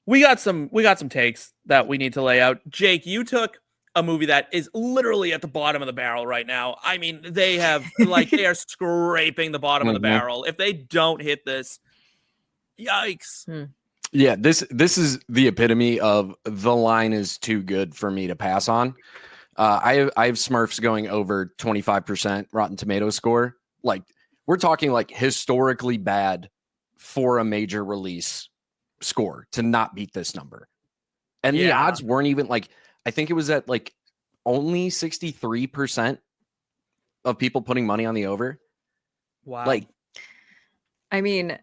we got some takes that we need to lay out. Jake, you took a movie that is literally at the bottom of the barrel right now. I mean, they are scraping the bottom of the barrel. If they don't hit this, yikes. Yeah, this is the epitome of the line is too good for me to pass on. I have Smurfs going over 25% Rotten Tomatoes score. Like, we're talking like historically bad for a major release score to not beat this number. And the odds weren't even like, I think it was at like only 63% of people putting money on the over. Wow. Like, I mean,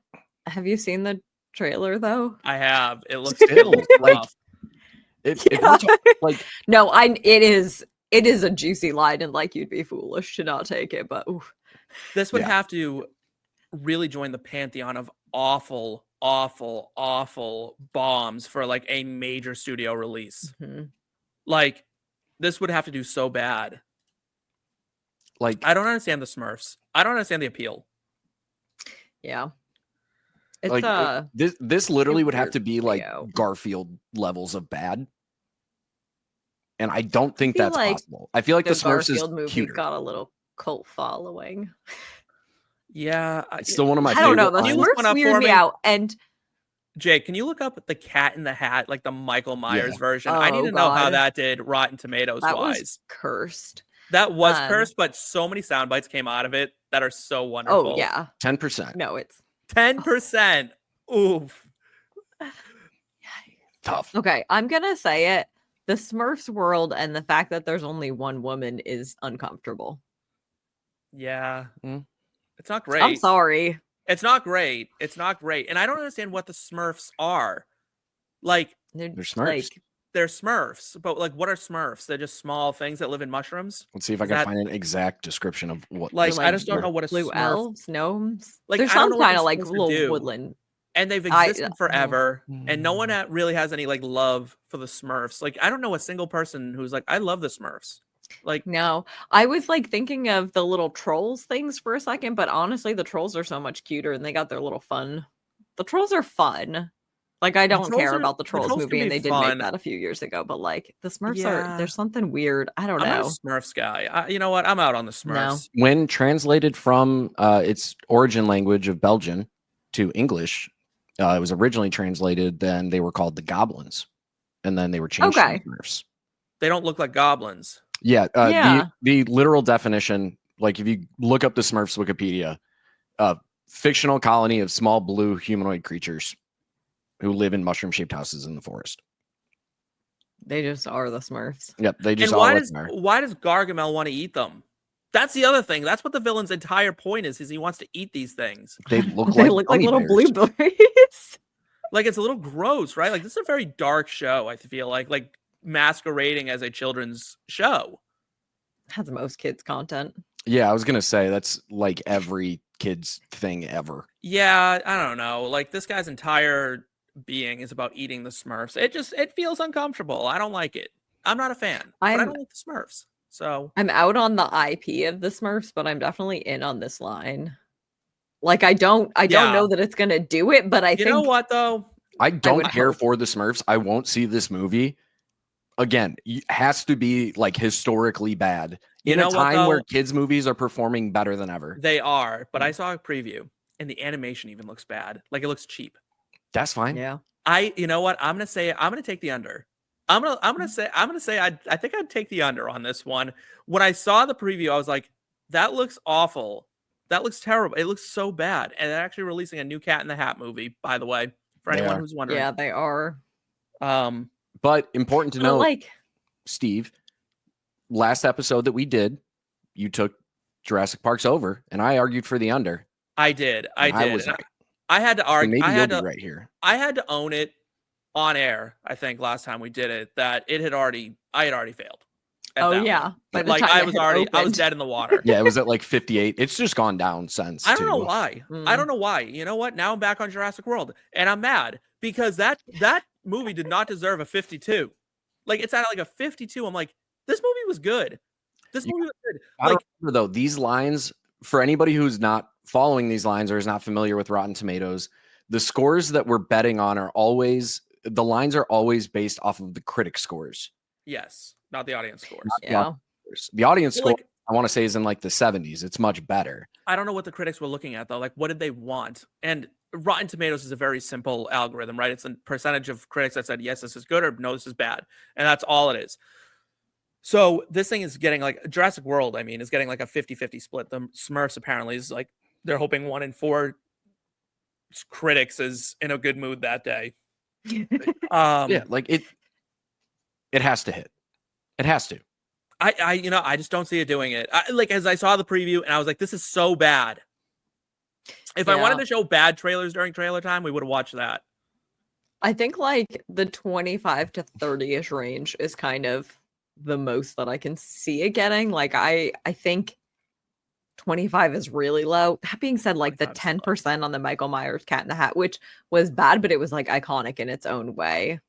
have you seen the trailer though? I have. It looks like no, it is a juicy line, and like you'd be foolish to not take it, but oof. This would have to really join the pantheon of awful bombs for like a major studio release. Like, this would have to do so bad. Like, I don't understand the Smurfs. I don't understand the appeal. Yeah. It's like this literally would have to be like Garfield levels of bad. And I don't think that's possible. I feel like the Smurfs Garfield is movie cuter. got a little cult following. Yeah. It's still one of my I don't favorite know. The Smurfs weird me out. And Jake, can you look up the Cat in the Hat, like the Michael Myers version? I need to know how that did Rotten Tomatoes that wise. Was cursed. That was cursed, but so many sound bites came out of it that are so wonderful. Oh yeah. 10%. No, it's 10%. Oof. Tough. Okay, I'm gonna say it. The Smurfs world and the fact that there's only one woman is uncomfortable. Yeah. It's not great. I'm sorry. It's not great. It's not great. And I don't understand what the Smurfs are. Like, they're Smurfs. Like, they're Smurfs. But like, what are Smurfs? They're just small things that live in mushrooms? Let's see if I can find an exact description of what. Like, I just don't know what a blue Smurf... elves, gnomes. Like, there's some kind of like little woodland. And they've existed forever. And no one really has any like love for the Smurfs. Like, I don't know a single person who's like, I love the Smurfs. Like, no, I was like thinking of the little trolls things for a second, but honestly, the trolls are so much cuter and they got their little fun. The trolls are fun. Like, I don't care about the Trolls movie, and they did make that a few years ago, but like the Smurfs there's something weird. I don't know. I'm a Smurfs guy. You know what? I'm out on the Smurfs. No. When translated from its origin language of Belgian to English, it was originally translated, then they were called the Goblins, and then they were changed to Smurfs. They don't look like goblins. Yeah. The literal definition, like if you look up the Smurfs Wikipedia, fictional colony of small blue humanoid creatures who live in mushroom-shaped houses in the forest. They just are the Smurfs. Yep, they just are. Why does Gargamel want to eat them? That's the other thing. That's what the villain's entire point is he wants to eat these things. They look like little blueberries. Like, it's a little gross, right? Like, this is a very dark show, I feel like masquerading as a children's show. Has most kids' content. Yeah, I was going to say that's like every kid's thing ever. Yeah, I don't know. Like, this guy's entire being is about eating the Smurfs. It feels uncomfortable. I don't like it. I'm not a fan. But I don't like the Smurfs. So I'm out on the IP of the Smurfs, but I'm definitely in on this line. Like, I don't know that it's gonna do it, but I think, you know what though? I don't care for the Smurfs. I won't see this movie. Again, it has to be like historically bad in a time where kids' movies are performing better than ever. They are, but I saw a preview and the animation even looks bad. Like, it looks cheap. That's fine. Yeah. You know what? I'm gonna take the under. I'm gonna say I think I'd take the under on this one. When I saw the preview, I was like, that looks awful. That looks terrible. It looks so bad. And they're actually releasing a new Cat in the Hat movie, by the way, for anyone who's wondering. Yeah, they are. But important to know, like, Steve, last episode that we did, you took Jurassic Park's over, and I argued for the under. I did. I was right. I had to argue. So maybe you'll be right here. I had to own it on air. I think last time we did it, that I had already failed. Oh yeah, like I was dead in the water. Yeah, it was at like 58. It's just gone down since. I don't know why. I don't know why. You know what? Now I'm back on Jurassic World, and I'm mad because that movie did not deserve a 52. Like, it's at like a 52. I'm like, this movie was good. This movie was good. Like, though, these lines, for anybody who's not following these lines or is not familiar with Rotten Tomatoes, the scores that we're betting on are always the lines are always based off of the critic scores. Yes, not the audience scores. The audience score, Like, I want to say, is in like the 70s. It's much better. I don't know what the critics were looking at though. Like, what did they want? And Rotten Tomatoes is a very simple algorithm, right? It's a percentage of critics that said yes, this is good, or no, this is bad, and that's all it is. So this thing is getting like Jurassic World, I mean, is getting like a 50-50 split. The Smurfs apparently is like, they're hoping 1 in 4 critics is in a good mood that day. Yeah, like it has to hit. It has to. I just don't see it doing it. Like, as I saw the preview and I was like, this is so bad. If I wanted to show bad trailers during trailer time, we would have watched that. I think like the 25 to 30-ish range is kind of the most that I can see it getting. Like I think 25 is really low. That being said, like the 10% on the Michael Myers Cat in the Hat, which was bad, but it was like iconic in its own way.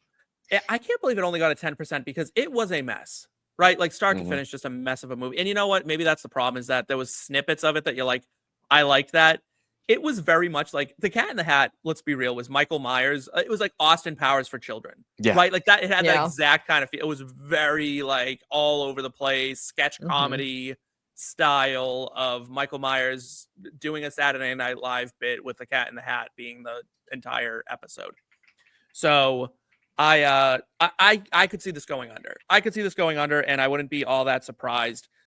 I can't believe it only got a 10% because it was a mess, right? Like start to finish, just a mess of a movie. And you know what? Maybe that's the problem, is that there was snippets of it that you're like, I liked that. It was very much like the Cat in the Hat, let's be real, was Michael Myers. It was like Austin Powers for children, right? Like that, it had that exact kind of feel. It was very like all over the place, sketch comedy style of Michael Myers doing a Saturday Night Live bit with the Cat in the Hat being the entire episode. So I could see this going under. I could see this going under, and I wouldn't be all that surprised.